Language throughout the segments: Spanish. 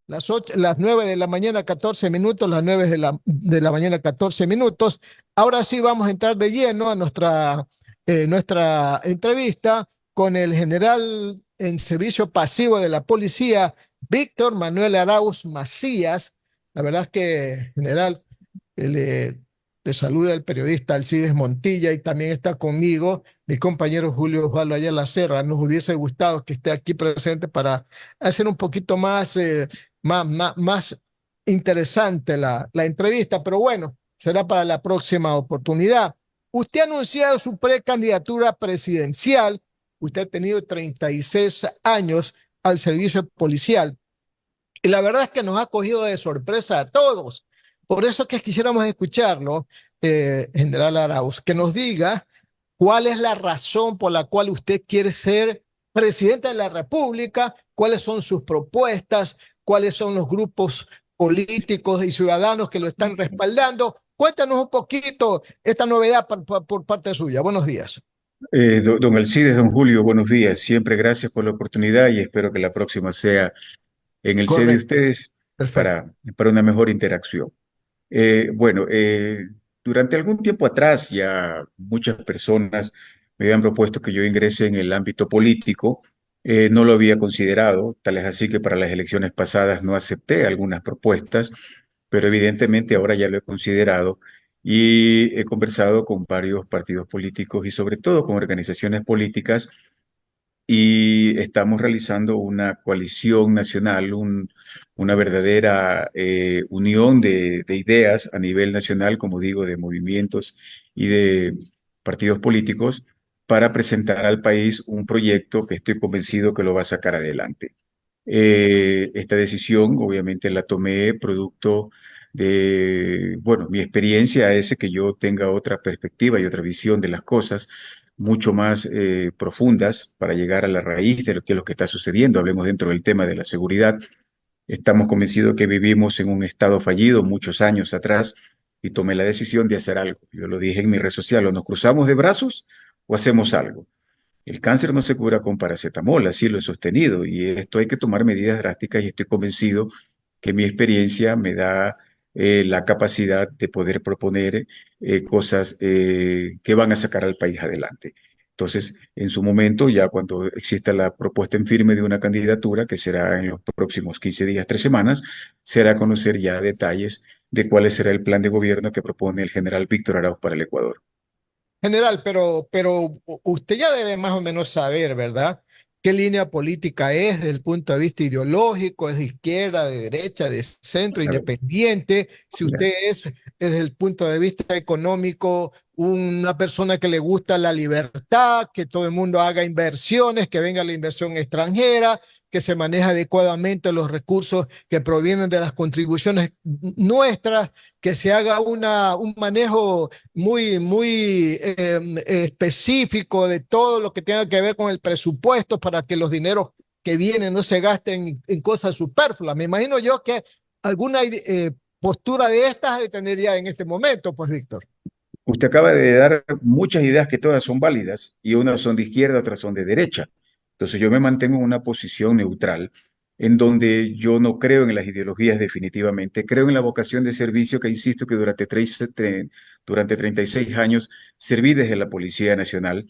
Las 9 de la mañana, 14 minutos, las 9 de la mañana, 14 minutos. Ahora sí vamos a entrar de lleno a nuestra entrevista con el general en servicio pasivo de la policía, Víctor Manuel Arauz Macías. La verdad es que, general, le, le saluda el periodista Alcides Montilla y también está conmigo mi compañero Julio Osvaldo Ayala Serra. Nos hubiese gustado que esté aquí presente para hacer un poquito más interesante la entrevista, pero bueno, será para la próxima oportunidad. Usted ha anunciado su precandidatura presidencial. Usted ha tenido 36 años al servicio policial. Y la verdad es que nos ha cogido de sorpresa a todos. Por eso es que quisiéramos escucharlo, general Arauz, que nos diga cuál es la razón por la cual usted quiere ser presidente de la República, cuáles son sus propuestas, cuáles son los grupos políticos y ciudadanos que lo están respaldando. Cuéntanos un poquito esta novedad por parte suya. Buenos días. Don Alcides, don Julio, buenos días. Siempre gracias por la oportunidad y espero que la próxima sea en el sede de Correcto, ustedes perfecto. para una mejor interacción. Bueno, durante algún tiempo atrás ya muchas personas me habían propuesto que yo ingrese en el ámbito político. No lo había considerado, tal es así que para las elecciones pasadas no acepté algunas propuestas, pero evidentemente ahora ya lo he considerado y he conversado con varios partidos políticos y sobre todo con organizaciones políticas y estamos realizando una coalición nacional, una verdadera unión de ideas a nivel nacional, como digo, de movimientos y de partidos políticos, para presentar al país un proyecto que estoy convencido que lo va a sacar adelante. Esta decisión obviamente la tomé producto de, bueno, mi experiencia es que yo tenga otra perspectiva y otra visión de las cosas mucho más profundas para llegar a la raíz de lo que está sucediendo. Hablemos dentro del tema de la seguridad. Estamos convencidos que vivimos en un estado fallido muchos años atrás y tomé la decisión de hacer algo. Yo lo dije en mi red social, o nos cruzamos de brazos o hacemos algo. El cáncer no se cura con paracetamol, así lo he sostenido, y esto hay que tomar medidas drásticas y estoy convencido que mi experiencia me da la capacidad de poder proponer cosas que van a sacar al país adelante. Entonces, en su momento, ya cuando exista la propuesta en firme de una candidatura, que será en los próximos 15 días, 3 semanas, será conocer ya detalles de cuál será el plan de gobierno que propone el general Víctor Arauz para el Ecuador. General, pero usted ya debe más o menos saber, ¿verdad? ¿Qué línea política es desde el punto de vista ideológico? ¿Es de izquierda, de derecha, de centro, A ver, independiente? Si ya. usted es desde el punto de vista económico una persona que le gusta la libertad, que todo el mundo haga inversiones, que venga la inversión extranjera, que se maneja adecuadamente los recursos que provienen de las contribuciones nuestras, que se haga un manejo muy específico de todo lo que tenga que ver con el presupuesto para que los dineros que vienen no se gasten en cosas superfluas. Me imagino yo que alguna postura de estas de tener ya en este momento, pues, Víctor. Usted acaba de dar muchas ideas que todas son válidas y unas son de izquierda, otras son de derecha. Entonces yo me mantengo en una posición neutral en donde yo no creo en las ideologías definitivamente, creo en la vocación de servicio que insisto que durante 36 años serví desde la Policía Nacional.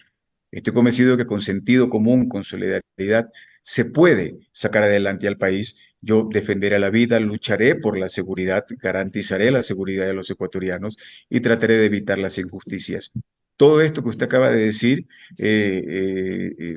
Estoy convencido que con sentido común, con solidaridad, se puede sacar adelante al país. Yo defenderé la vida, lucharé por la seguridad, garantizaré la seguridad de los ecuatorianos y trataré de evitar las injusticias. Todo esto que usted acaba de decir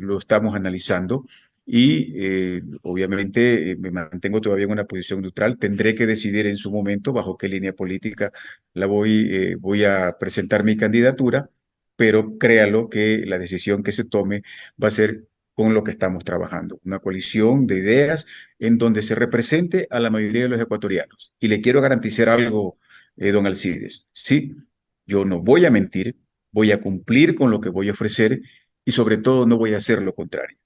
lo estamos analizando y obviamente me mantengo todavía en una posición neutral. Tendré que decidir en su momento bajo qué línea política voy a presentar mi candidatura, pero créalo que la decisión que se tome va a ser con lo que estamos trabajando, una coalición de ideas en donde se represente a la mayoría de los ecuatorianos. Y le quiero garantizar algo, don Alcides, sí, yo no voy a mentir, voy a cumplir con lo que voy a ofrecer y sobre todo no voy a hacer lo contrario.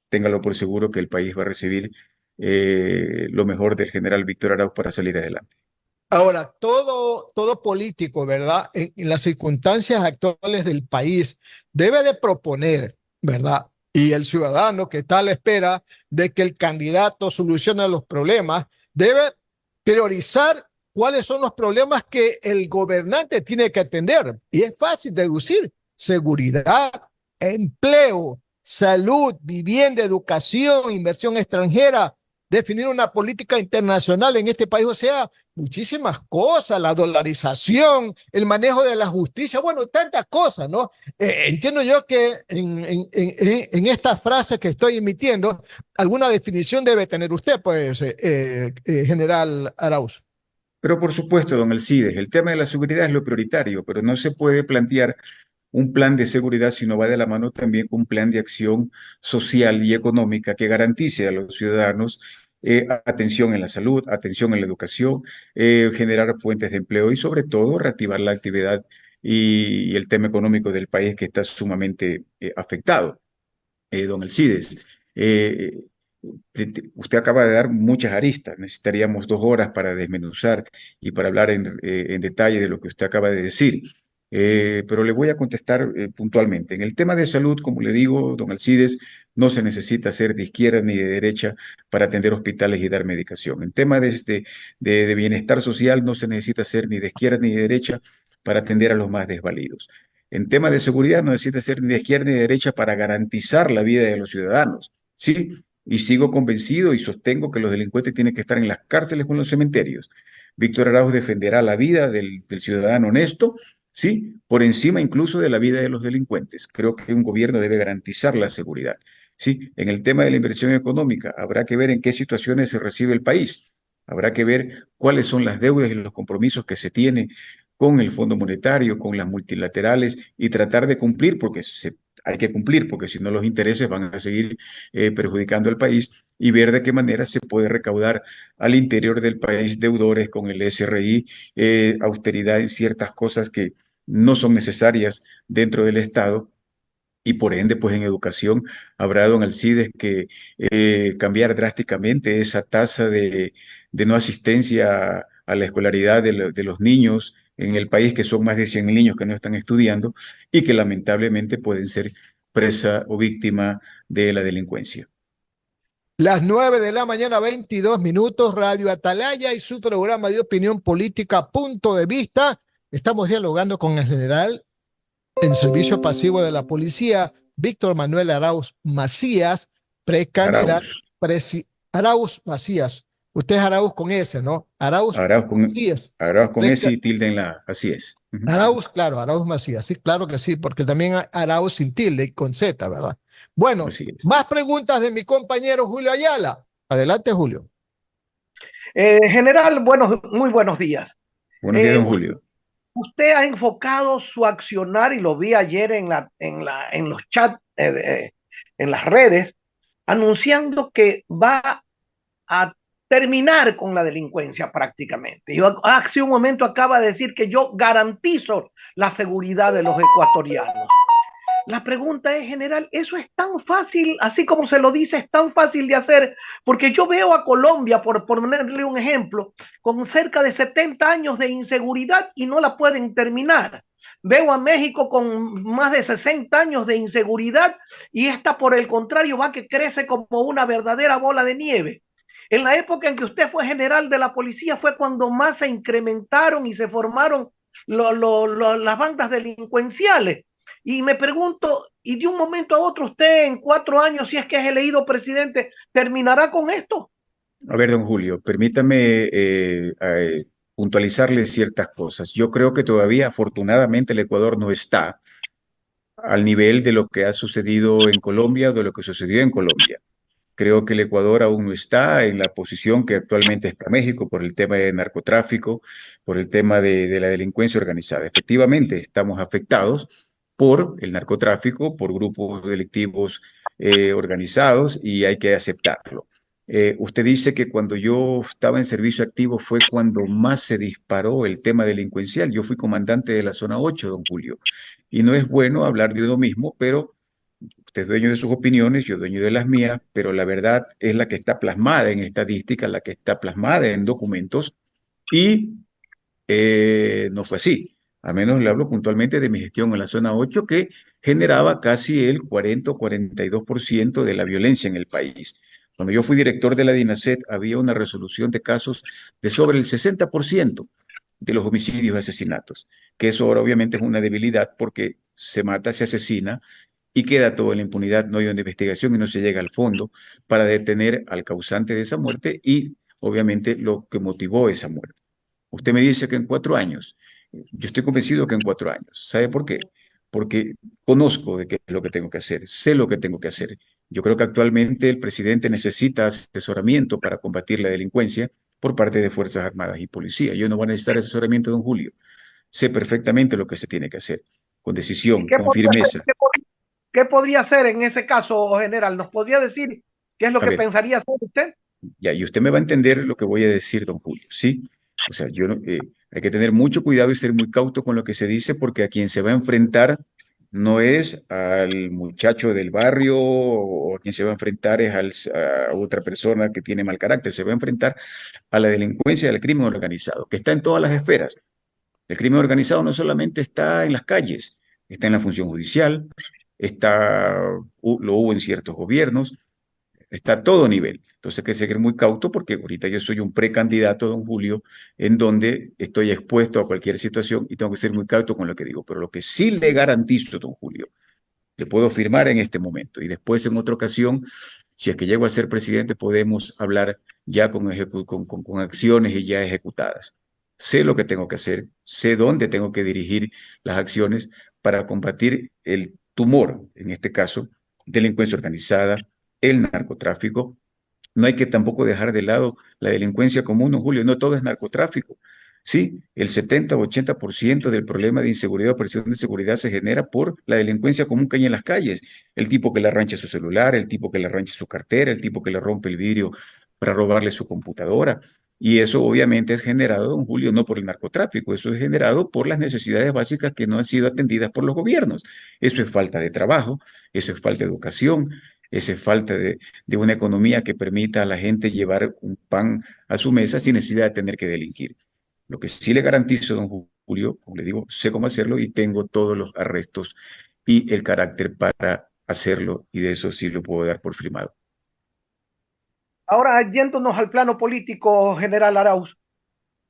Téngalo por seguro que el país va a recibir lo mejor del general Víctor Arauz para salir adelante. Ahora, todo político, ¿verdad? En las circunstancias actuales del país, debe de proponer, ¿verdad? Y el ciudadano que está a la espera de que el candidato solucione los problemas, debe priorizar cuáles son los problemas que el gobernante tiene que atender. Y es fácil deducir: seguridad, empleo, salud, vivienda, educación, inversión extranjera, definir una política internacional en este país, o sea, muchísimas cosas, la dolarización, el manejo de la justicia, bueno, tantas cosas, ¿no? Entiendo yo que en estas frases que estoy emitiendo, alguna definición debe tener usted, pues, general Arauz. Pero por supuesto, don Alcides, el tema de la seguridad es lo prioritario, pero no se puede plantear un plan de seguridad si no va de la mano también con un plan de acción social y económica que garantice a los ciudadanos atención en la salud, atención en la educación, generar fuentes de empleo y sobre todo reactivar la actividad y el tema económico del país que está sumamente afectado. Don Alcides. Eh, Usted acaba de dar muchas aristas. Necesitaríamos 2 horas para desmenuzar y para hablar en detalle de lo que usted acaba de decir. Pero le voy a contestar puntualmente. En el tema de salud, como le digo, don Alcides, no se necesita ser de izquierda ni de derecha para atender hospitales y dar medicación. En tema de bienestar social, no se necesita ser ni de izquierda ni de derecha para atender a los más desvalidos. En tema de seguridad, no necesita ser ni de izquierda ni de derecha para garantizar la vida de los ciudadanos. Sí, y sigo convencido y sostengo que los delincuentes tienen que estar en las cárceles o en los cementerios. Víctor Arauz defenderá la vida del ciudadano honesto, sí, por encima incluso de la vida de los delincuentes. Creo que un gobierno debe garantizar la seguridad. Sí, en el tema de la inversión económica, habrá que ver en qué situaciones se recibe el país. Habrá que ver cuáles son las deudas y los compromisos que se tienen con el Fondo Monetario, con las multilaterales y tratar de cumplir, porque hay que cumplir, porque si no los intereses van a seguir perjudicando al país y ver de qué manera se puede recaudar al interior del país deudores con el SRI, austeridad en ciertas cosas que no son necesarias dentro del Estado. Y por ende, pues en educación habrá, don Alcides, que cambiar drásticamente esa tasa de no asistencia a la escolaridad de los niños en el país, que son más de 100 niños que no están estudiando y que lamentablemente pueden ser presa o víctima de la delincuencia. Las 9 de la mañana, 22 minutos, Radio Atalaya y su programa de opinión política, Punto de Vista. Estamos dialogando con el general en servicio pasivo de la policía, Víctor Manuel Arauz Macías, precandidato Arauz, Arauz Macías. Usted es Arauz con S, ¿no? Arauz Arauz con, Macías. Arauz con S Preca y tilde en la, así es. Ujú. Arauz, claro, Arauz Macías, sí, claro que sí, porque también hay Arauz sin tilde y con Z, ¿verdad? Bueno, Así es. más preguntas de mi compañero Julio Ayala. Adelante, Julio. General, muy buenos días. Buenos días, Eh, don Julio. Usted ha enfocado su accionar, y lo vi ayer en los chats, en las redes, anunciando que va a terminar con la delincuencia prácticamente. Yo hace un momento acaba de decir que yo garantizo la seguridad de los ecuatorianos. La pregunta es, general, ¿eso es tan fácil, así como se lo dice, es tan fácil de hacer? Porque yo veo a Colombia, por ponerle un ejemplo, con cerca de 70 años de inseguridad y no la pueden terminar. Veo a México con más de 60 años de inseguridad y esta, por el contrario, va que crece como una verdadera bola de nieve. En la época en que usted fue general de la policía fue cuando más se incrementaron y se formaron las bandas delincuenciales. Y me pregunto, ¿y de un momento a otro usted en 4 años, si es que es elegido presidente, terminará con esto? A ver, don Julio, permítame puntualizarle ciertas cosas. Yo creo que todavía, afortunadamente, el Ecuador no está al nivel de lo que ha sucedido en Colombia o de lo que sucedió en Colombia. Creo que el Ecuador aún no está en la posición que actualmente está México por el tema de narcotráfico, por el tema de la delincuencia organizada. Efectivamente, estamos afectados por el narcotráfico, por grupos delictivos organizados y hay que aceptarlo. Usted dice que cuando yo estaba en servicio activo fue cuando más se disparó el tema delincuencial. Yo fui comandante de la zona 8, don Julio, y no es bueno hablar de uno mismo, pero usted es dueño de sus opiniones, yo dueño de las mías, pero la verdad es la que está plasmada en estadística, la que está plasmada en documentos y no fue así. A menos le hablo puntualmente de mi gestión en la zona 8 que generaba casi el 40 o 42% de la violencia en el país. Cuando yo fui director de la DINASET, había una resolución de casos de sobre el 60% de los homicidios y asesinatos, que eso ahora obviamente es una debilidad porque se mata, se asesina y queda toda la impunidad, no hay una investigación y no se llega al fondo para detener al causante de esa muerte y obviamente lo que motivó esa muerte. Usted me dice que en 4 años, yo estoy convencido que en 4 años. ¿Sabe por qué? Porque conozco de qué es lo que tengo que hacer, sé lo que tengo que hacer. Yo creo que actualmente el presidente necesita asesoramiento para combatir la delincuencia por parte de Fuerzas Armadas y Policía. Yo no voy a necesitar asesoramiento, don Julio. Sé perfectamente lo que se tiene que hacer, con ¿Y decisión, qué con podría hacer? firmeza. ¿Qué podría hacer en ese caso, general? ¿Nos podría decir qué es lo A que ver, pensaría hacer usted? ya, y usted me va a entender lo que voy a decir, don Julio, ¿sí? O sea, hay que tener mucho cuidado y ser muy cauto con lo que se dice porque a quien se va a enfrentar no es al muchacho del barrio o a quien se va a enfrentar es a otra persona que tiene mal carácter, se va a enfrentar a la delincuencia y al crimen organizado, que está en todas las esferas. El crimen organizado no solamente está en las calles, está en la función judicial, lo hubo en ciertos gobiernos, está a todo nivel. Entonces hay que ser muy cauto porque ahorita yo soy un precandidato, don Julio, en donde estoy expuesto a cualquier situación y tengo que ser muy cauto con lo que digo. Pero lo que sí le garantizo, don Julio, le puedo firmar en este momento y después en otra ocasión, si es que llego a ser presidente, podemos hablar ya con acciones y ya ejecutadas. Sé lo que tengo que hacer, sé dónde tengo que dirigir las acciones para combatir el tumor, en este caso, delincuencia organizada, el narcotráfico. No hay que tampoco dejar de lado la delincuencia común, don Julio, no todo es narcotráfico. Sí, el 70 o 80% del problema de inseguridad o presión de seguridad se genera por la delincuencia común que hay en las calles. El tipo que le arrancha su celular, el tipo que le arrancha su cartera, el tipo que le rompe el vidrio para robarle su computadora. Y eso obviamente es generado, don Julio, no por el narcotráfico, eso es generado por las necesidades básicas que no han sido atendidas por los gobiernos. Eso es falta de trabajo, eso es falta de educación, eso es falta de una economía que permita a la gente llevar un pan a su mesa sin necesidad de tener que delinquir. Lo que sí le garantizo, don Julio, como le digo, sé cómo hacerlo y tengo todos los arrestos y el carácter para hacerlo y de eso sí lo puedo dar por firmado. Ahora, yéndonos al plano político, general Arauz,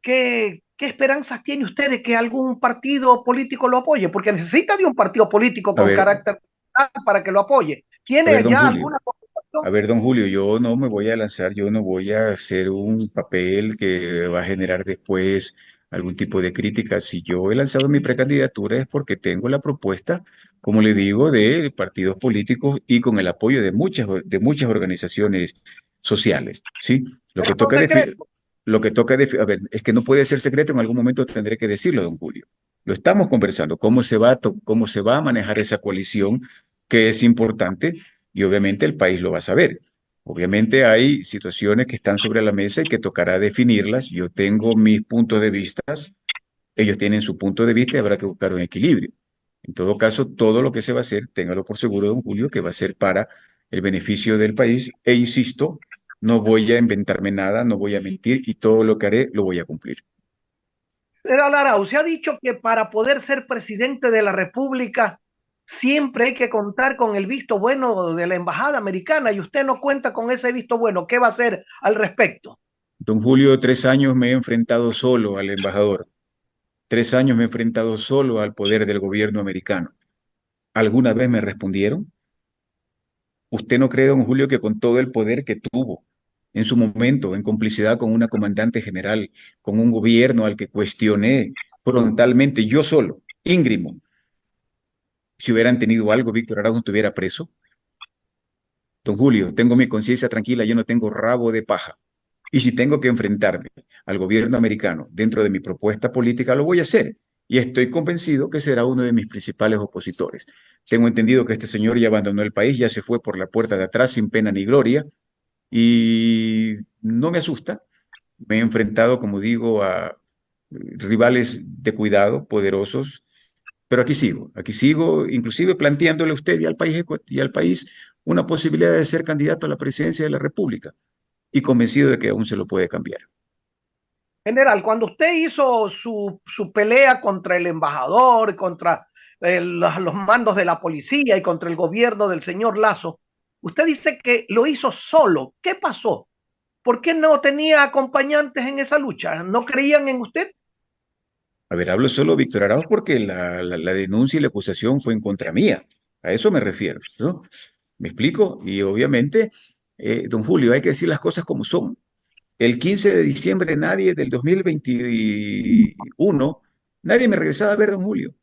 ¿qué esperanzas tiene usted de que algún partido político lo apoye? Porque necesita de un partido político A con ver, carácter para que lo apoye. a ver, ¿Tiene don ya Julio, alguna a conversación? ver, don Julio, yo no me voy a lanzar, yo no voy a hacer un papel que va a generar después algún tipo de crítica. Si yo he lanzado mi precandidatura es porque tengo la propuesta, como le digo, de partidos políticos y con el apoyo de muchas organizaciones sociales, ¿sí? Lo Pero que no toca secreto. a ver, es que no puede ser secreto, en algún momento tendré que decirlo, don Julio. Lo estamos conversando, cómo se va a manejar esa coalición, que es importante y obviamente el país lo va a saber. Obviamente hay situaciones que están sobre la mesa y que tocará definirlas. Yo tengo mis puntos de vista, ellos tienen su punto de vista y habrá que buscar un equilibrio. En todo caso, todo lo que se va a hacer, téngalo por seguro, don Julio, que va a ser para el beneficio del país. E insisto, no voy a inventarme nada, no voy a mentir y todo lo que haré lo voy a cumplir. General Arauz, se ha dicho que para poder ser presidente de la República siempre hay que contar con el visto bueno de la embajada americana y usted no cuenta con ese visto bueno. ¿Qué va a hacer al respecto? Don Julio, 3 años me he enfrentado solo al embajador. 3 años me he enfrentado solo al poder del gobierno americano. ¿Alguna vez me respondieron? ¿Usted no cree, don Julio, que con todo el poder que tuvo en su momento, en complicidad con una comandante general, con un gobierno al que cuestioné frontalmente, yo solo, íngrimo, si hubieran tenido algo, Víctor Arauz no estuviera preso? Don Julio, tengo mi conciencia tranquila, yo no tengo rabo de paja. Y si tengo que enfrentarme al gobierno americano dentro de mi propuesta política, lo voy a hacer. Y estoy convencido que será uno de mis principales opositores. Tengo entendido que este señor ya abandonó el país, ya se fue por la puerta de atrás sin pena ni gloria. Y no me asusta. Me he enfrentado, como digo, a rivales de cuidado, poderosos, pero aquí sigo, inclusive planteándole a usted y al país una posibilidad de ser candidato a la presidencia de la República y convencido de que aún se lo puede cambiar. General, cuando usted hizo su pelea contra el embajador, contra los mandos de la policía y contra el gobierno del señor Lazo, Usted dice que lo hizo solo. ¿Qué pasó? ¿Por qué no tenía acompañantes en esa lucha? ¿No creían en usted? A ver, hablo solo Víctor Arauz porque la denuncia y la acusación fue en contra mía. A eso me refiero, ¿no? ¿Me explico? Y obviamente, don Julio, hay que decir las cosas como son. El 15 de diciembre nadie del 2021, nadie me regresaba a ver, don Julio.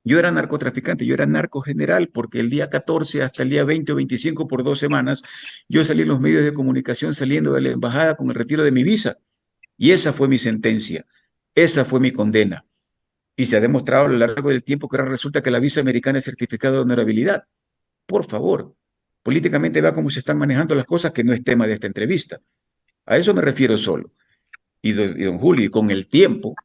Yo era narcotraficante, yo era narco general, porque el día 14 hasta el día 20 o 25 por 2 semanas, yo salí en los medios de comunicación saliendo de la embajada con el retiro de mi visa. Y esa fue mi sentencia, esa fue mi condena. Y se ha demostrado a lo largo del tiempo que ahora resulta que la visa americana es certificado de honorabilidad. Por favor, políticamente vea cómo se están manejando las cosas, que no es tema de esta entrevista. A eso me refiero solo. Y don Julio, y con el tiempo,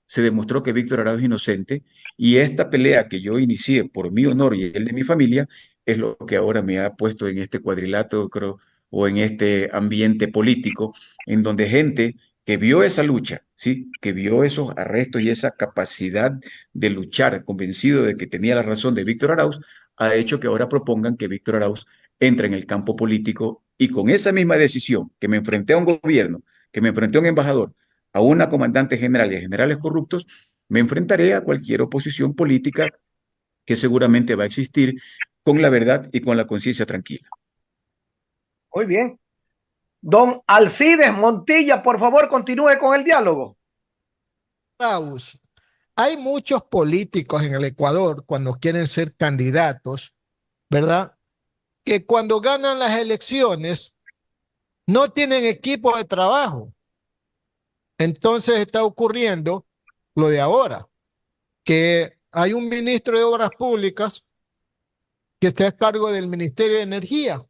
se demostró que Víctor Arauz es inocente, y esta pelea que yo inicié por mi honor y el de mi familia es lo que ahora me ha puesto en este cuadrilátero, creo, o en este ambiente político, en donde gente que vio esa lucha, ¿sí? Que vio esos arrestos y esa capacidad de luchar, convencido de que tenía la razón de Víctor Arauz, ha hecho que ahora propongan que Víctor Arauz entre en el campo político, y con esa misma decisión, que me enfrenté a un gobierno, que me enfrenté a un embajador, a una comandante general y a generales corruptos, me enfrentaré a cualquier oposición política que seguramente va a existir, con la verdad y con la conciencia tranquila. Muy bien. Don Alcides Montilla, por favor, continúe con el diálogo. Arauz, hay muchos políticos en el Ecuador cuando quieren ser candidatos, ¿verdad? Que cuando ganan las elecciones no tienen equipo de trabajo. Entonces está ocurriendo lo de ahora, que hay un ministro de Obras Públicas que está a cargo del Ministerio de Energía.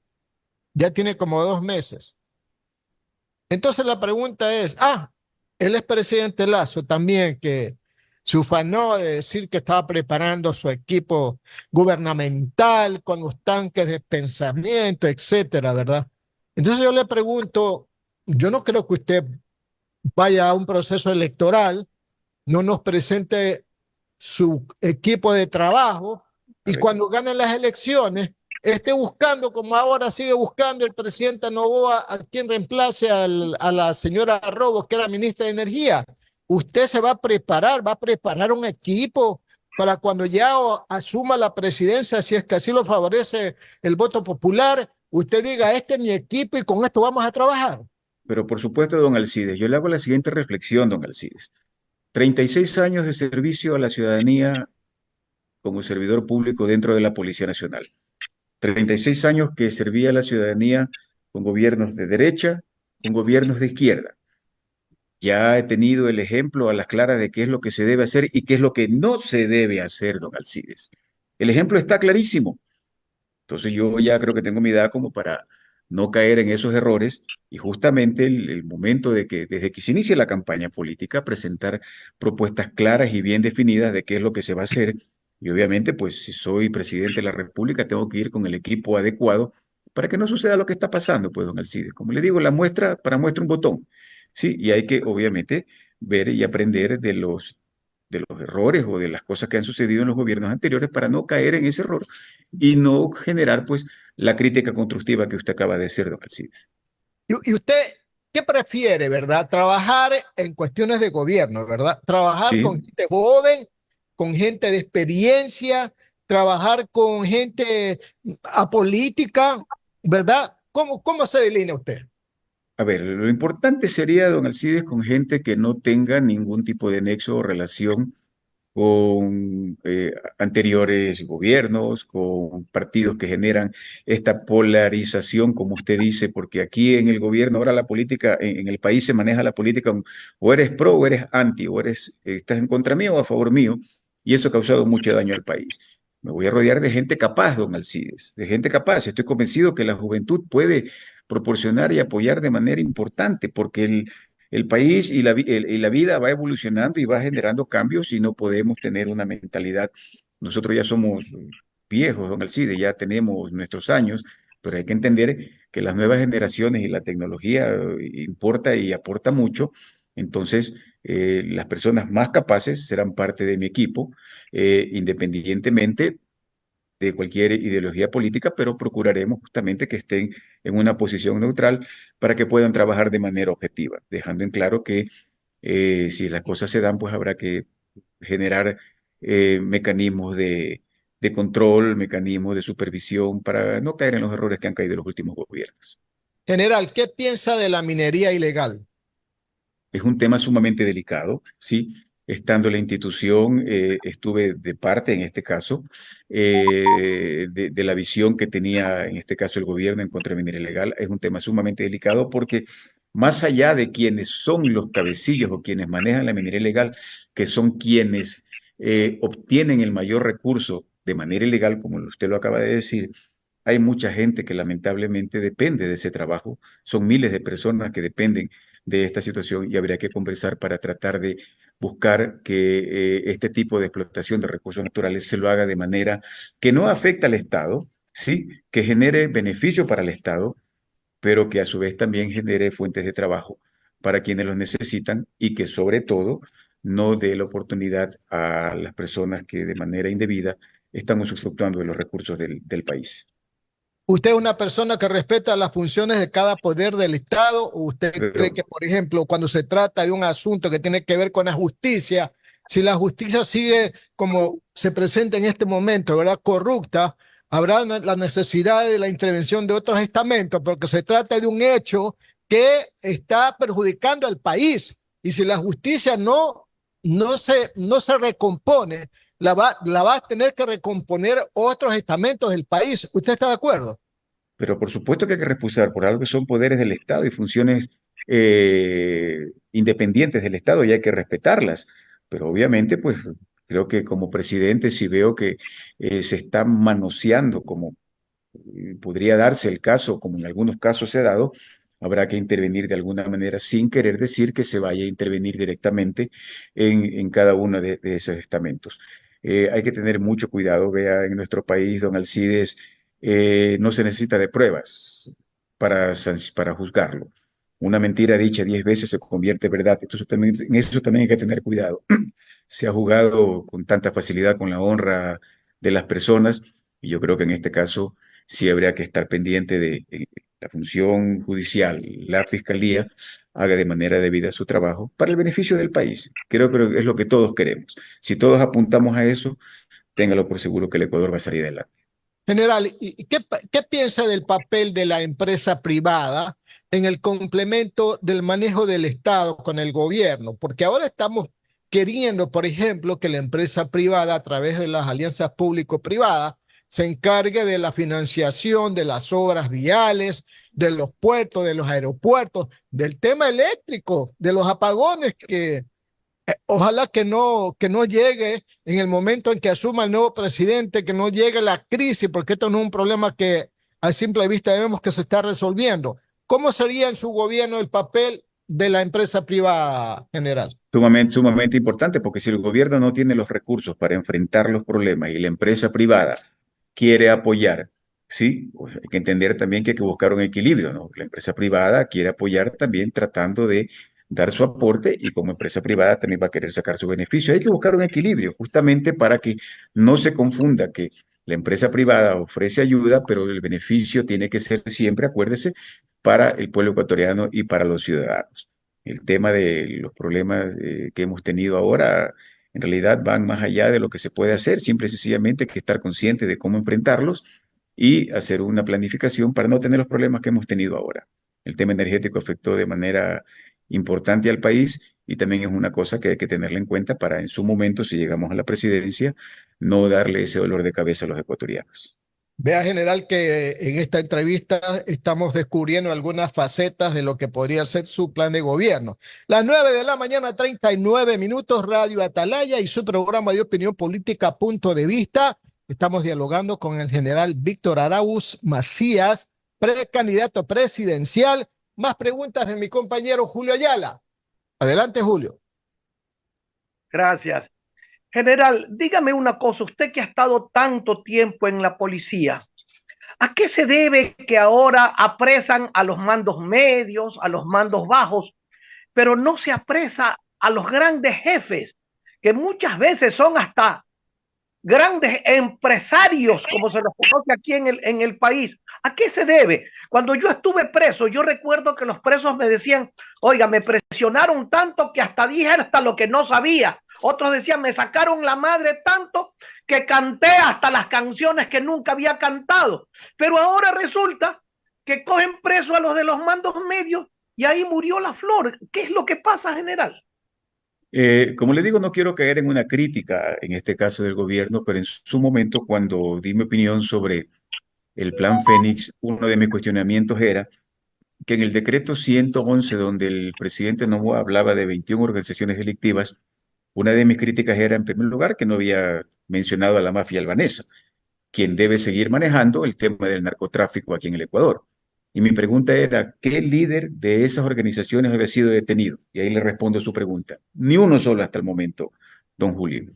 Ya tiene como 2 meses. Entonces la pregunta es, él es presidente Lazo también, que se ufanó de decir que estaba preparando su equipo gubernamental con los tanques de pensamiento, etcétera, ¿verdad? Entonces yo le pregunto, yo no creo que usted vaya a un proceso electoral, no nos presente su equipo de trabajo y Correcto. cuando gane las elecciones esté buscando, como ahora sigue buscando el presidente Noboa, a quien reemplace a la señora Robos, que era ministra de Energía. Usted se va a preparar un equipo para cuando ya asuma la presidencia, si es que así lo favorece el voto popular, usted diga, este es mi equipo y con esto vamos a trabajar. Pero por supuesto, don Alcides, yo le hago la siguiente reflexión, don Alcides. 36 años de servicio a la ciudadanía como servidor público dentro de la Policía Nacional. 36 años que servía a la ciudadanía con gobiernos de derecha, con gobiernos de izquierda. Ya he tenido el ejemplo a las claras de qué es lo que se debe hacer y qué es lo que no se debe hacer, don Alcides. El ejemplo está clarísimo. Entonces yo ya creo que tengo mi edad como para no caer en esos errores, y justamente el momento de que desde que se inicie la campaña política, presentar propuestas claras y bien definidas de qué es lo que se va a hacer. Y obviamente, pues si soy presidente de la República, tengo que ir con el equipo adecuado para que no suceda lo que está pasando, pues, don Alcides. Como le digo, la muestra, para muestra un botón. Sí, y hay que obviamente ver y aprender de los errores o de las cosas que han sucedido en los gobiernos anteriores para no caer en ese error y no generar pues la crítica constructiva que usted acaba de hacer, don Alcides. Y usted, ¿qué prefiere, verdad? Trabajar en cuestiones de gobierno, ¿verdad? Trabajar con Sí, gente joven, con gente de experiencia, trabajar con gente apolítica, ¿verdad? ¿Cómo se delinea usted? a ver, lo importante sería, don Alcides, con gente que no tenga ningún tipo de nexo o relación con anteriores gobiernos, con partidos que generan esta polarización, como usted dice, porque aquí en el gobierno, ahora la política, en el país se maneja la política, o eres pro o eres anti, o estás en contra mío o a favor mío, y eso ha causado mucho daño al país. Me voy a rodear de gente capaz, don Alcides, de gente capaz. Estoy convencido que la juventud puede proporcionar y apoyar de manera importante, porque el país y la vida va evolucionando y va generando cambios, y no podemos tener una mentalidad. Nosotros ya somos viejos, don Alcide, ya tenemos nuestros años, pero hay que entender que las nuevas generaciones y la tecnología importa y aporta mucho. Entonces, las personas más capaces serán parte de mi equipo, independientemente de cualquier ideología política, pero procuraremos justamente que estén en una posición neutral para que puedan trabajar de manera objetiva, dejando en claro que si las cosas se dan, pues habrá que generar mecanismos de control, mecanismos de supervisión para no caer en los errores que han caído los últimos gobiernos. General, ¿qué piensa de la minería ilegal? Es un tema sumamente delicado, ¿sí? Estando en la institución, estuve de parte en este caso de la visión que tenía en este caso el gobierno en contra de la minería ilegal. Es un tema sumamente delicado porque más allá de quienes son los cabecillos o quienes manejan la minería ilegal, que son quienes obtienen el mayor recurso de manera ilegal, como usted lo acaba de decir, hay mucha gente que lamentablemente depende de ese trabajo. Son miles de personas que dependen de esta situación y habría que conversar para tratar de buscar que este tipo de explotación de recursos naturales se lo haga de manera que no afecte al Estado, ¿sí? Que genere beneficio para el Estado, pero que a su vez también genere fuentes de trabajo para quienes los necesitan y que sobre todo no dé la oportunidad a las personas que de manera indebida están usufructuando de los recursos del país. ¿Usted es una persona que respeta las funciones de cada poder del Estado o usted cree Pero que, por ejemplo, cuando se trata de un asunto que tiene que ver con la justicia, si la justicia sigue como se presenta en este momento, ¿verdad? Corrupta, habrá la necesidad de la intervención de otros estamentos, porque se trata de un hecho que está perjudicando al país. Y si la justicia no se recompone, la va a tener que recomponer otros estamentos del país. ¿Usted está de acuerdo? Pero por supuesto que hay que repulsar por algo que son poderes del Estado y funciones independientes del Estado y hay que respetarlas. Pero obviamente, pues creo que como presidente, si veo que se está manoseando, como podría darse el caso, como en algunos casos se ha dado, habrá que intervenir de alguna manera sin querer decir que se vaya a intervenir directamente en cada uno de esos estamentos. Hay que tener mucho cuidado. Vea, en nuestro país, don Alcides, no se necesita de pruebas para juzgarlo. Una mentira dicha 10 veces se convierte en verdad. Entonces, también, en eso también hay que tener cuidado. Se ha jugado con tanta facilidad con la honra de las personas y yo creo que en este caso sí habría que estar pendiente de la función judicial, la fiscalía haga de manera debida su trabajo para el beneficio del país. Creo que es lo que todos queremos. Si todos apuntamos a eso, téngalo por seguro que el Ecuador va a salir adelante. General, ¿y qué piensa del papel de la empresa privada en el complemento del manejo del Estado con el gobierno? Porque ahora estamos queriendo, por ejemplo, que la empresa privada, a través de las alianzas público-privadas, se encargue de la financiación de las obras viales, de los puertos, de los aeropuertos, del tema eléctrico, de los apagones que ojalá que no llegue en el momento en que asuma el nuevo presidente, que no llegue la crisis, porque esto no es un problema que a simple vista vemos que se está resolviendo. ¿Cómo sería en su gobierno el papel de la empresa privada, general? Sumamente importante, porque si el gobierno no tiene los recursos para enfrentar los problemas y la empresa privada quiere apoyar, sí, pues hay que entender también que hay que buscar un equilibrio, ¿no? La empresa privada quiere apoyar también tratando de dar su aporte y como empresa privada también va a querer sacar su beneficio. Hay que buscar un equilibrio justamente para que no se confunda que la empresa privada ofrece ayuda, pero el beneficio tiene que ser siempre, acuérdese, para el pueblo ecuatoriano y para los ciudadanos. El tema de los problemas que hemos tenido ahora en realidad van más allá de lo que se puede hacer, simple y sencillamente hay que estar consciente de cómo enfrentarlos y hacer una planificación para no tener los problemas que hemos tenido ahora. El tema energético afectó de manera importante al país y también es una cosa que hay que tenerla en cuenta para en su momento, si llegamos a la presidencia, no darle ese dolor de cabeza a los ecuatorianos. Vea, general, que en esta entrevista estamos descubriendo algunas facetas de lo que podría ser su plan de gobierno. Las 9 de la mañana, 39 minutos, Radio Atalaya y su programa de opinión política, Punto de Vista. Estamos dialogando con el general Víctor Araúz Macías, precandidato presidencial. Más preguntas de mi compañero Julio Ayala. Adelante, Julio. Gracias. General, dígame una cosa, usted que ha estado tanto tiempo en la policía, ¿a qué se debe que ahora apresan a los mandos medios, a los mandos bajos, pero no se apresa a los grandes jefes, que muchas veces son hasta grandes empresarios, como se los conoce aquí en el país. ¿A qué se debe? Cuando yo estuve preso, yo recuerdo que los presos me decían, oiga, me presionaron tanto que hasta dije hasta lo que no sabía. Otros decían, me sacaron la madre tanto que canté hasta las canciones que nunca había cantado. Pero ahora resulta que cogen preso a los de los mandos medios y ahí murió la flor. ¿Qué es lo que pasa, general? Como le digo, no quiero caer en una crítica, en este caso del gobierno, pero en su momento, cuando di mi opinión sobre el Plan Fénix, uno de mis cuestionamientos era que en el decreto 111, donde el presidente Noboa hablaba de 21 organizaciones delictivas, una de mis críticas era, en primer lugar, que no había mencionado a la mafia albanesa, quien debe seguir manejando el tema del narcotráfico aquí en el Ecuador. Y mi pregunta era, ¿qué líder de esas organizaciones había sido detenido? Y ahí le respondo a su pregunta. Ni uno solo hasta el momento, don Julio.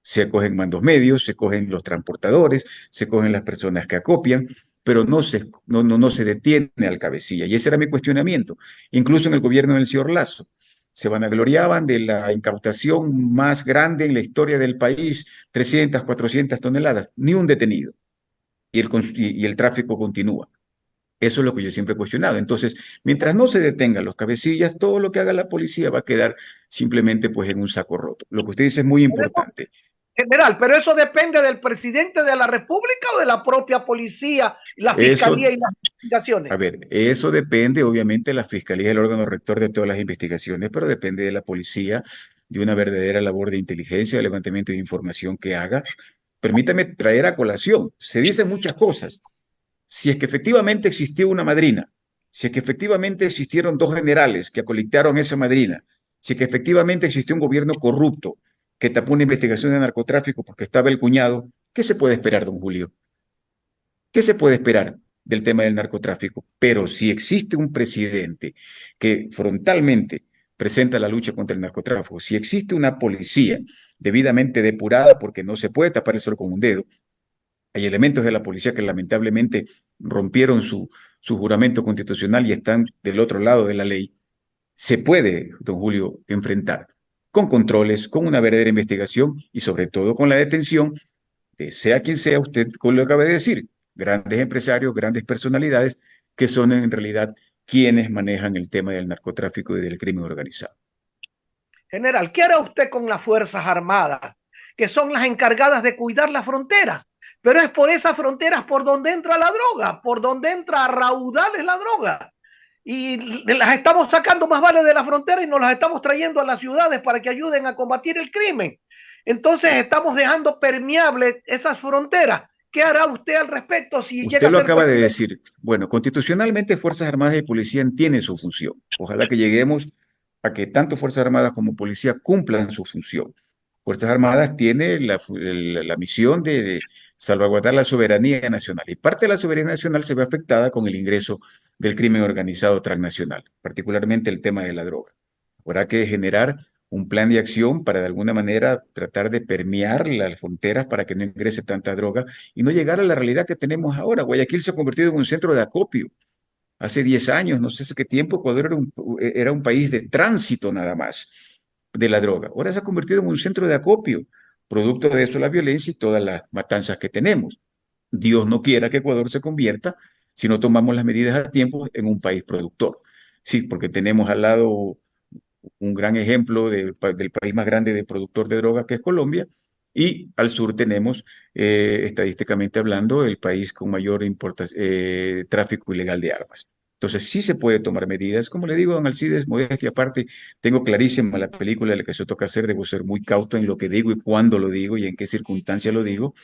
Se cogen mandos medios, se cogen los transportadores, se cogen las personas que acopian, pero no se detiene al cabecilla. Y ese era mi cuestionamiento. Incluso en el gobierno del señor Lazo, se vanagloriaban de la incautación más grande en la historia del país, 300, 400 toneladas, ni un detenido. Y el tráfico continúa. Eso es lo que yo siempre he cuestionado. Entonces, mientras no se detengan los cabecillas, todo lo que haga la policía va a quedar simplemente pues en un saco roto. Lo que usted dice es muy importante. General, pero eso depende del presidente de la República o de la propia policía, la fiscalía Eso, y las investigaciones. a ver, eso depende obviamente de la fiscalía, el órgano rector de todas las investigaciones, pero depende de la policía, de una verdadera labor de inteligencia, de levantamiento de información que haga. Permítame traer a colación. Se dicen muchas cosas. Si es que efectivamente existió una madrina, si es que efectivamente existieron dos generales que acolitaron esa madrina, si es que efectivamente existió un gobierno corrupto que tapó una investigación de narcotráfico porque estaba el cuñado, ¿qué se puede esperar, don Julio? ¿Qué se puede esperar del tema del narcotráfico? Pero si existe un presidente que frontalmente presenta la lucha contra el narcotráfico, si existe una policía debidamente depurada porque no se puede tapar el sol con un dedo, hay elementos de la policía que lamentablemente rompieron su juramento constitucional y están del otro lado de la ley, se puede, don Julio, enfrentar con controles, con una verdadera investigación y sobre todo con la detención de sea quien sea, usted como lo acaba de decir, grandes empresarios, grandes personalidades que son en realidad quienes manejan el tema del narcotráfico y del crimen organizado. General, ¿qué hará usted con las Fuerzas Armadas, que son las encargadas de cuidar las fronteras? Pero es por esas fronteras por donde entra la droga, por donde entra a raudales la droga. Y las estamos sacando más vale de la frontera y nos las estamos trayendo a las ciudades para que ayuden a combatir el crimen. Entonces estamos dejando permeables esas fronteras. ¿Qué hará usted al respecto si llega Usted a lo ser acaba de presidente? decir. Bueno, constitucionalmente Fuerzas Armadas y Policía tienen su función. Ojalá que lleguemos a que tanto Fuerzas Armadas como Policía cumplan su función. Fuerzas Armadas tiene la misión de salvaguardar la soberanía nacional y parte de la soberanía nacional se ve afectada con el ingreso del crimen organizado transnacional, particularmente el tema de la droga. Habrá que generar un plan de acción para de alguna manera tratar de permear las fronteras para que no ingrese tanta droga y no llegar a la realidad que tenemos ahora. Guayaquil se ha convertido en un centro de acopio. Hace 10 años, no sé hace qué tiempo, Ecuador era un país de tránsito nada más de la droga. Ahora se ha convertido en un centro de acopio, producto de eso la violencia y todas las matanzas que tenemos. Dios no quiera que Ecuador se convierta, si no tomamos las medidas a tiempo, en un país productor. Sí, porque tenemos al lado un gran ejemplo del país más grande de productor de droga que es Colombia, y al sur tenemos, estadísticamente hablando, el país con mayor tráfico ilegal de armas. Entonces sí se puede tomar medidas. Como le digo, don Alcides, modestia aparte, tengo clarísima la película de la que se toca hacer, debo ser muy cauto en lo que digo y cuándo lo digo y en qué circunstancia lo digo,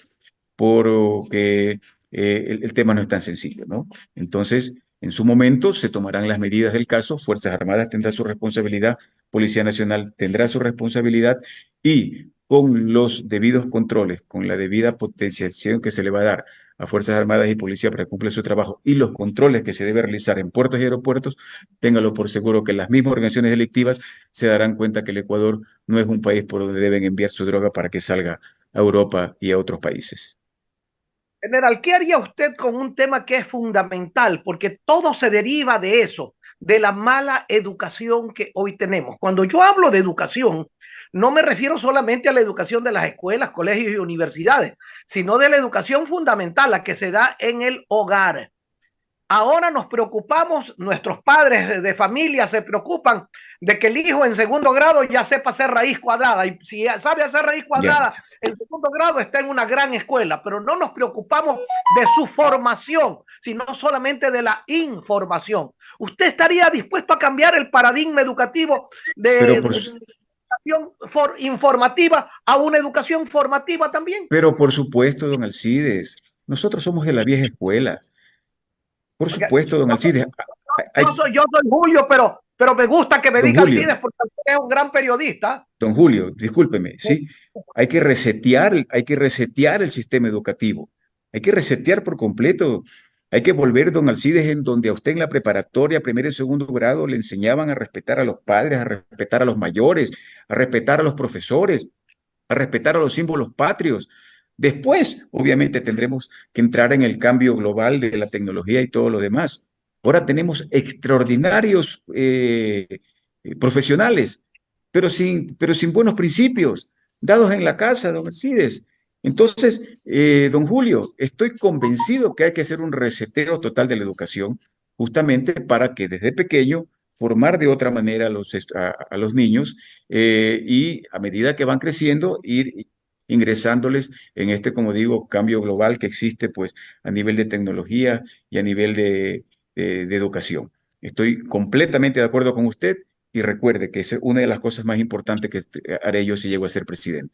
porque el tema no es tan sencillo, ¿no? Entonces, en su momento se tomarán las medidas del caso, Fuerzas Armadas tendrá su responsabilidad, Policía Nacional tendrá su responsabilidad y con los debidos controles, con la debida potenciación que se le va a dar a Fuerzas Armadas y Policía para cumplir su trabajo y los controles que se debe realizar en puertos y aeropuertos, téngalo por seguro que las mismas organizaciones delictivas se darán cuenta que el Ecuador no es un país por donde deben enviar su droga para que salga a Europa y a otros países. General, ¿qué haría usted con un tema que es fundamental? Porque todo se deriva de eso, de la mala educación que hoy tenemos. Cuando yo hablo de educación, no me refiero solamente a la educación de las escuelas, colegios y universidades, sino de la educación fundamental, la que se da en el hogar. Ahora nos preocupamos, nuestros padres de familia se preocupan de que el hijo en segundo grado ya sepa hacer raíz cuadrada, y si sabe hacer raíz Ya. cuadrada en segundo grado está en una gran escuela, pero no nos preocupamos de su formación, sino solamente de la información. ¿Usted estaría dispuesto a cambiar el paradigma educativo Pero de por, educación informativa a una educación formativa también? pero por supuesto, don Alcides, nosotros somos de la vieja escuela. Por Porque supuesto, don Alcides. yo soy Julio, pero me gusta que me Don diga Julio, Alcides porque es un gran periodista. don Julio, discúlpeme, sí, hay que resetear el sistema educativo, hay que resetear por completo, hay que volver, don Alcides, en donde a usted en la preparatoria, primer y segundo grado, le enseñaban a respetar a los padres, a respetar a los mayores, a respetar a los profesores, a respetar a los símbolos patrios. Después, obviamente, tendremos que entrar en el cambio global de la tecnología y todo lo demás. Ahora tenemos extraordinarios profesionales, pero sin buenos principios, dados en la casa, don Alcides. Entonces, don Julio, estoy convencido que hay que hacer un reseteo total de la educación, justamente para que desde pequeño formar de otra manera a los niños y a medida que van creciendo, ir ingresándoles en este, como digo, cambio global que existe pues a nivel de tecnología y a nivel de educación. Estoy completamente de acuerdo con usted y recuerde que es una de las cosas más importantes que haré yo si llego a ser presidente.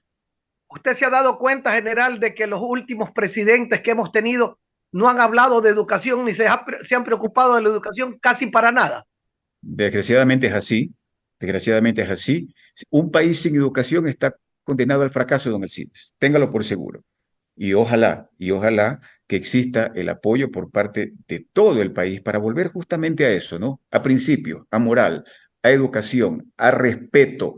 ¿Usted se ha dado cuenta, general, de que los últimos presidentes que hemos tenido no han hablado de educación ni se han preocupado de la educación casi para nada? Desgraciadamente es así, desgraciadamente es así. Un país sin educación está condenado al fracaso, don Alcides, téngalo por seguro. Y ojalá que exista el apoyo por parte de todo el país para volver justamente a eso, ¿no? A principios, a moral, a educación, a respeto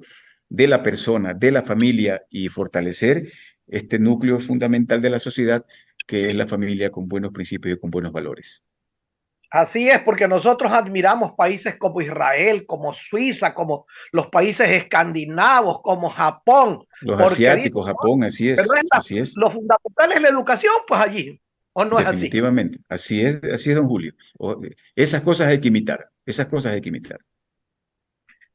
de la persona, de la familia y fortalecer este núcleo fundamental de la sociedad que es la familia con buenos principios y con buenos valores. Así es, porque nosotros admiramos países como Israel, como Suiza, como los países escandinavos, como Japón, Los porque dicen, asiáticos, Japón, pero así es. lo fundamental es la educación, pues allí, ¿o no es así? Definitivamente, así es, don Julio. Esas cosas hay que imitar, esas cosas hay que imitar.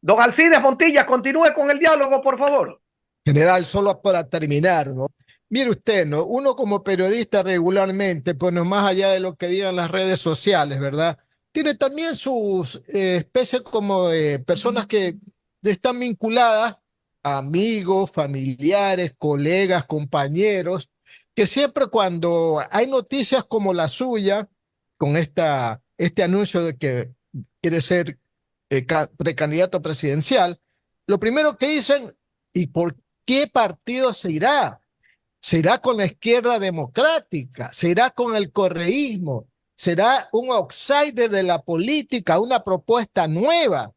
Don Alcides Montilla, continúe con el diálogo, por favor. General, solo para terminar, ¿no? Mire usted, ¿no? Uno como periodista regularmente, pues no más allá de lo que digan las redes sociales, ¿verdad? Tiene también sus especies como de personas que están vinculadas a amigos, familiares, colegas, compañeros, que siempre cuando hay noticias como la suya, con este anuncio de que quiere ser precandidato presidencial, lo primero que dicen, ¿y por qué partido se irá? ¿Se irá con la izquierda democrática? ¿Se irá con el correísmo? ¿Será un outsider de la política, una propuesta nueva?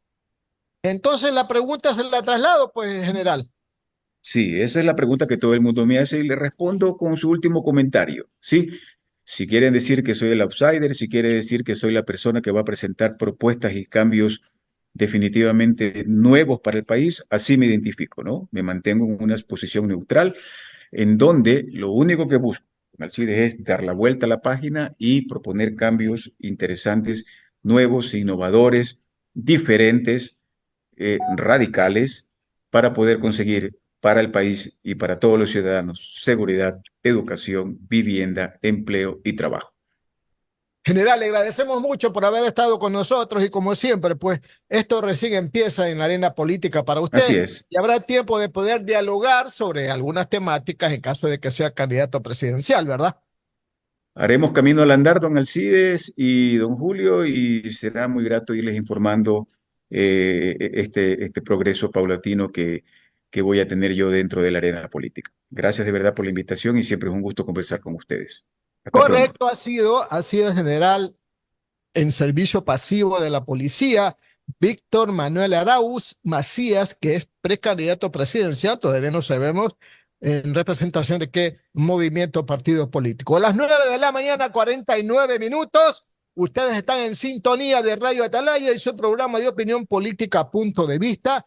Entonces la pregunta se la traslado, pues, general. Sí, esa es la pregunta que todo el mundo me hace y le respondo con su último comentario. Sí, si quieren decir que soy el outsider, si quiere decir que soy la persona que va a presentar propuestas y cambios definitivamente nuevos para el país, así me identifico, ¿no? Me mantengo en una posición neutral en donde lo único que busco, Alcides, es dar la vuelta a la página y proponer cambios interesantes, nuevos, innovadores, diferentes, radicales, para poder conseguir para el país y para todos los ciudadanos seguridad, educación, vivienda, empleo y trabajo. General, le agradecemos mucho por haber estado con nosotros y como siempre, pues esto recién empieza en la arena política para Así usted es. y habrá tiempo de poder dialogar sobre algunas temáticas en caso de que sea candidato presidencial, ¿verdad? Haremos camino al andar, don Alcides y don Julio, y será muy grato irles informando este progreso paulatino que voy a tener yo dentro de la arena política. Gracias de verdad por la invitación y siempre es un gusto conversar con ustedes. Hasta pronto. Correcto, ha sido el general en servicio pasivo de la policía, Víctor Manuel Arauz Macías, que es precandidato presidencial, todavía no sabemos en representación de qué movimiento o partido político. A las 9 de la mañana, 49 minutos. Ustedes están en sintonía de Radio Atalaya y su programa de opinión política Punto de Vista.